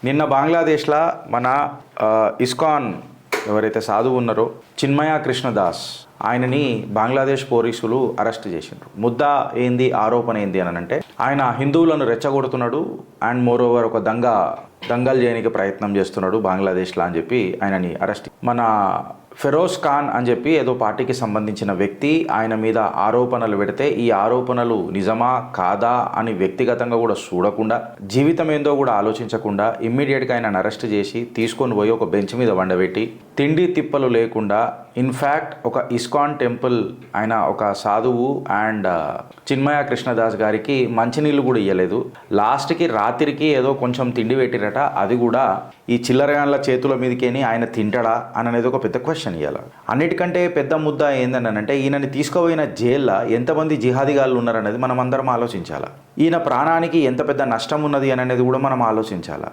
నిన్న బంగ్లాదేశ్లో మన ఇస్కాన్ ఎవరైతే సాధువు ఉన్నారో చిన్మయ కృష్ణదాస్ ఆయనని బంగ్లాదేశ్ పోలీసులు అరెస్ట్ చేసిండ్రు. ముద్దా ఏంది, ఆరోపణ ఏంది అని అంటే ఆయన హిందువులను రెచ్చగొడుతున్నాడు అండ్ మోర్ ఓవర్ ఒక దంగల్ చేయడానికి ప్రయత్నం చేస్తున్నాడు బంగ్లాదేశ్లో అని చెప్పి ఆయనని అరెస్ట్. మన ఫెరోజ్ ఖాన్ అని చెప్పి ఏదో పార్టీకి సంబంధించిన వ్యక్తి ఆయన మీద ఆరోపణలు పెడితే ఈ ఆరోపణలు నిజమా కాదా అని వ్యక్తిగతంగా కూడా చూడకుండా, జీవితం ఏందో కూడా ఆలోచించకుండా ఇమ్మీడియట్గా ఆయనను అరెస్ట్ చేసి తీసుకొని పోయి ఒక బెంచ్ మీద వండబెట్టి తిండి తిప్పలు లేకుండా, ఇన్ఫ్యాక్ట్ ఒక ఇస్కాన్ టెంపుల్ ఆయన ఒక సాధువు అండ్ చిన్మయ కృష్ణదాస్ గారికి మంచినీళ్ళు కూడా ఇవ్వలేదు. లాస్ట్కి రాత్రికి ఏదో కొంచెం తిండి పెట్టిరట, అది కూడా ఈ చిల్లరగాన్ల చేతుల మీదకేని ఆయన తింటాడా అని అనేది ఒక పెద్ద క్వశ్చన్ ఇవ్వాలి. అన్నిటికంటే పెద్ద ముద్ద ఏందని అంటే ఈయనని తీసుకుపోయిన జైల్లో ఎంతమంది జిహాదీగాళ్ళు ఉన్నారనేది మనం అందరం ఆలోచించాలి. ఈయన ప్రాణానికి ఎంత పెద్ద నష్టం ఉన్నది అని అనేది కూడా మనం ఆలోచించాలి.